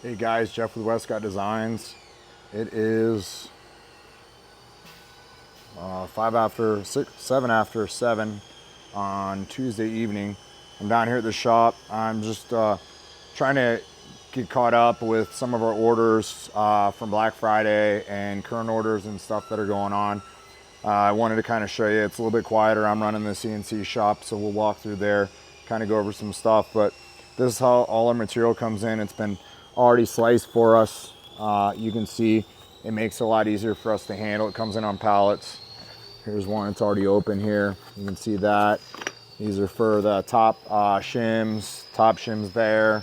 Hey guys, Jeff with Westcott Designs. It is 7 after 7 on Tuesday evening. I'm down here at the shop. I'm just trying to get caught up with some of our orders from Black Friday and current orders and stuff that are going on. I wanted to kind of show you. It's a little bit quieter. I'm running the CNC shop, so we'll walk through there, kind of go over some stuff. But this is how all our material comes in. It's been already sliced for us. You can see it makes it a lot easier for us to handle. It comes in on pallets. Here's one, it's already open here. You can see that. These are for the top shims there.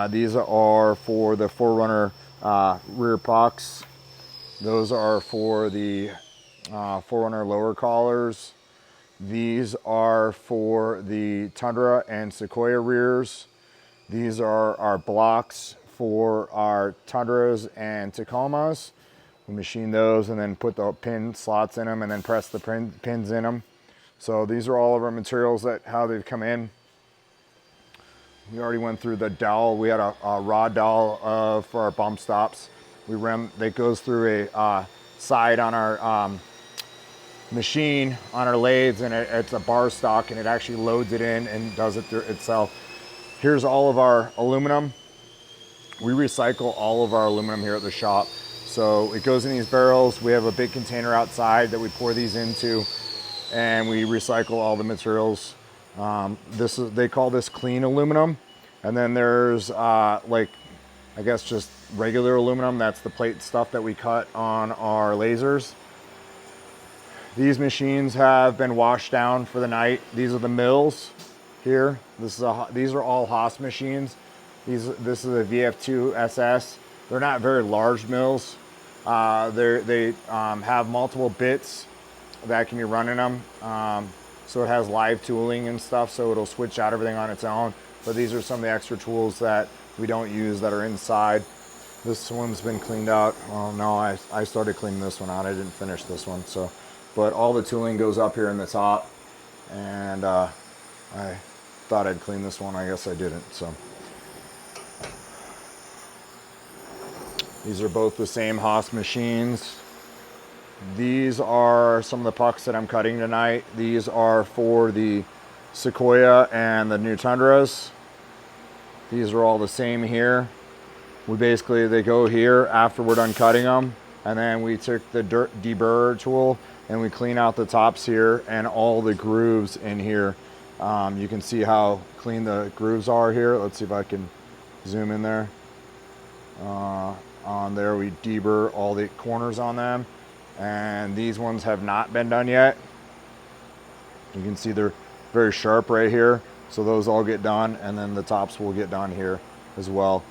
These are for the Forerunner rear pucks. Those are for the Forerunner lower collars. These are for the Tundra and Sequoia rears. These are our blocks for our Tundras and Tacomas. We machine those and then put the pin slots in them and then press the pins in them. So these are all of our materials, that how they've come in. We already went through the dowel. We had a raw dowel for our bump stops. That goes through a side on our machine on our lathes, and it's a bar stock, and it actually loads it in and does it through itself. Here's all of our aluminum. We recycle all of our aluminum here at the shop. So it goes in these barrels. We have a big container outside that we pour these into, and we recycle all the materials. They call this clean aluminum. And then there's like, I guess just regular aluminum. That's the plate stuff that we cut on our lasers. These machines have been washed down for the night. These are the mills here. These are all Haas machines. This is a VF2 SS. They're not very large mills. They have multiple bits that can be running them. So it has live tooling and stuff, so it'll switch out everything on its own. But these are some of the extra tools that we don't use that are inside. This one's been cleaned out. Oh no, I started cleaning this one out. I didn't finish this one. But all the tooling goes up here in the top, and I thought I'd clean this one. I guess I didn't. So these are both the same Haas machines. These are some of the pucks that I'm cutting tonight. These are for the Sequoia and the new Tundras. These are all the same here. They go here after we're done cutting them, and then we took the deburrer tool and we clean out the tops here and all the grooves in here. You can see how clean the grooves are here. Let's see if I can zoom in there. On there, we deburr all the corners on them, and these ones have not been done yet. You can see they're very sharp right here, so those all get done, and then the tops will get done here as well.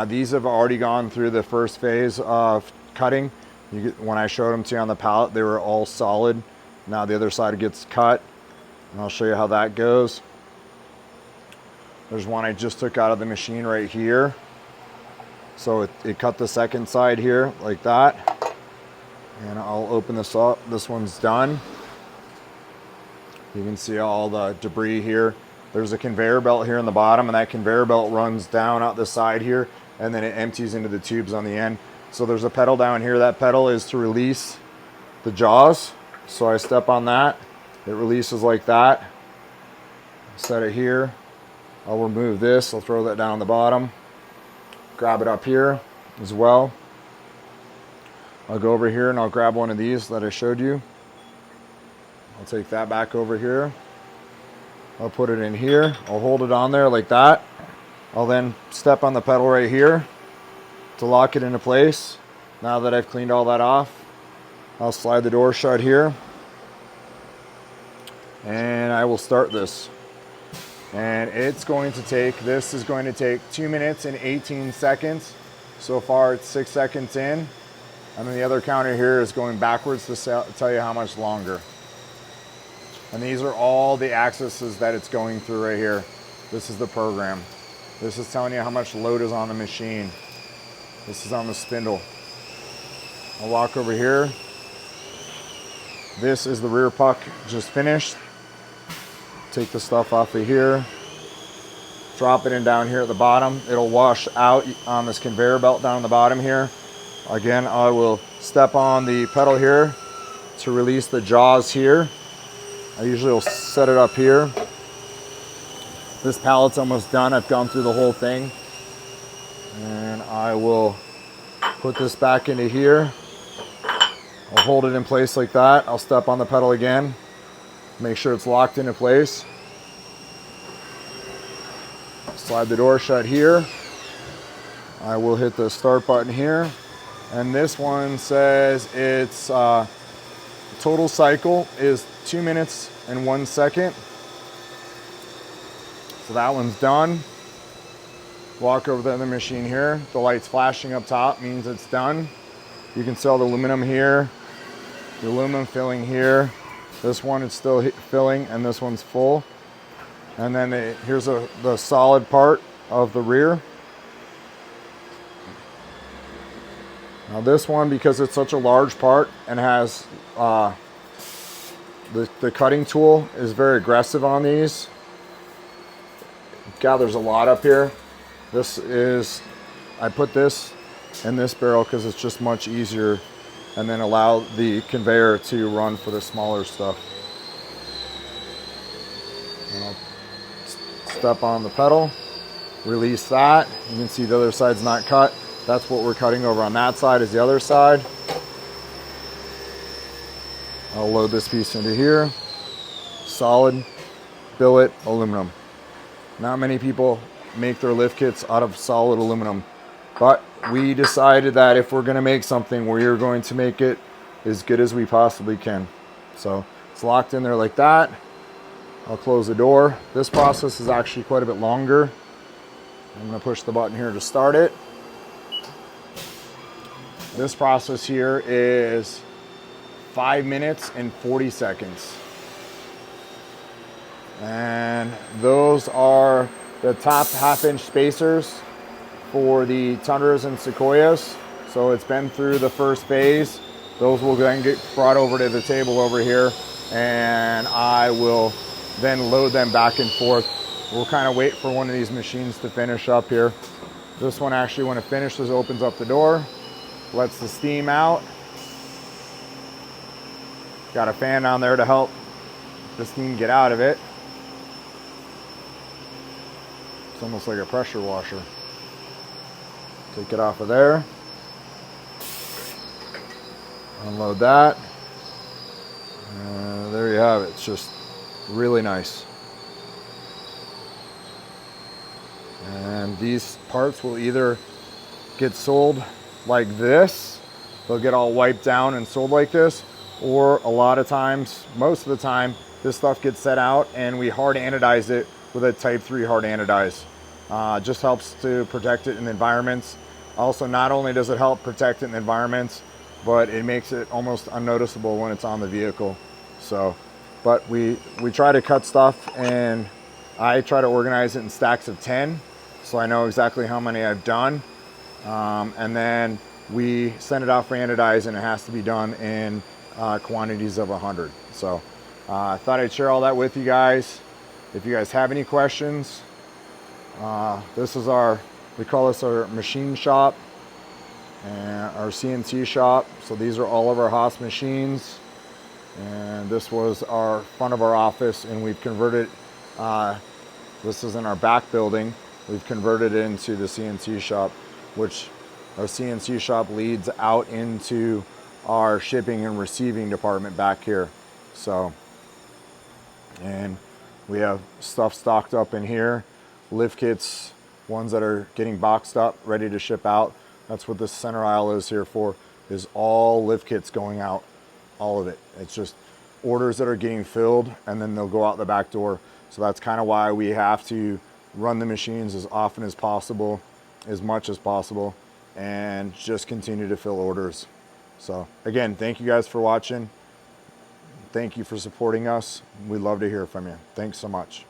These have already gone through the first phase of cutting. When I showed them to you on the pallet, they were all solid. Now the other side gets cut, and I'll show you how that goes. There's one I just took out of the machine right here. So it cut the second side here like that. And I'll open this up. This one's done. You can see all the debris here. There's a conveyor belt here in the bottom, and that conveyor belt runs down out the side here, and then it empties into the tubes on the end. So there's a pedal down here. That pedal is to release the jaws. So I step on that. It releases like that. Set it here. I'll remove this. I'll throw that down on the bottom. Grab it up here as well. I'll go over here and I'll grab one of these that I showed you. I'll take that back over here. I'll put it in here. I'll hold it on there like that. I'll then step on the pedal right here to lock it into place. Now that I've cleaned all that off, I'll slide the door shut here, and I will start this. And this is going to take 2 minutes and 18 seconds. So far it's 6 seconds in. And then the other counter here is going backwards to tell you how much longer. And these are all the axes that it's going through right here. This is the program. This is telling you how much load is on the machine. This is on the spindle. I'll walk over here. This is the rear puck just finished. Take the stuff off of here. drop it in down here at the bottom. It'll wash out on this conveyor belt down the bottom here. Again, I will step on the pedal here to release the jaws here. I usually will set it up here. This pallet's almost done. I've gone through the whole thing. And I will put this back into here. I'll hold it in place like that. I'll step on the pedal again. Make sure it's locked into place. Slide the door shut here. I will hit the start button here. And this one says its total cycle is 2 minutes and 1 second. So that one's done. Walk over to the other machine here. The light's flashing up top means it's done. You can see all the aluminum here, the aluminum filling here. This one is still filling and this one's full. And then here's the solid part of the rear. Now this one, because it's such a large part and has the cutting tool is very aggressive on these. It gathers a lot up here. This is, I put this in this barrel because it's just much easier, and then allow the conveyor to run for the smaller stuff. And I'll step on the pedal, release that. You can see the other side's not cut. That's what we're cutting over on that side is the other side. I'll load this piece into here. Solid billet aluminum. Not many people make their lift kits out of solid aluminum, but we decided that if we're going to make something, we're going to make it as good as we possibly can. So it's locked in there like that. I'll close the door. This process is actually quite a bit longer. I'm going to push the button here to start it. This process here is 5 minutes and 40 seconds. And those are the top 1/2 inch spacers for the tundras and sequoias. So it's been through the first phase. Those will then get brought over to the table over here, and I will then load them back and forth. We'll kind of wait for one of these machines to finish up here. This one actually, when it finishes, opens up the door, lets the steam out. Got a fan down there to help the steam get out of it. It's almost like a pressure washer. Take it off of there. Unload that. There you have it. It's just really nice. And these parts will either get sold like this. They'll get all wiped down and sold like this. Or a lot of times, most of the time, this stuff gets set out and we hard anodize it with a type 3 hard anodize. Just helps to protect it in the environments. Also, not only does it help protect it in the environments, but it makes it almost unnoticeable when it's on the vehicle. So, but we try to cut stuff, and I try to organize it in stacks of 10, so I know exactly how many I've done. And then we send it out for anodize, and it has to be done in quantities of 100. So I thought I'd share all that with you guys. If you guys have any questions, this is we call this our machine shop and our CNC shop. So these are all of our Haas machines, and this was our front of our office, and we've converted, this is in our back building, we've converted it into the CNC shop, which our CNC shop leads out into our shipping and receiving department back here. So, and we have stuff stocked up in here, lift kits, ones that are getting boxed up, ready to ship out. That's what this center aisle is here for, is all lift kits going out, all of it. It's just orders that are getting filled, and then they'll go out the back door. So that's kind of why we have to run the machines as often as possible, as much as possible, and just continue to fill orders. So again, thank you guys for watching. Thank you for supporting us. We'd love to hear from you. Thanks so much.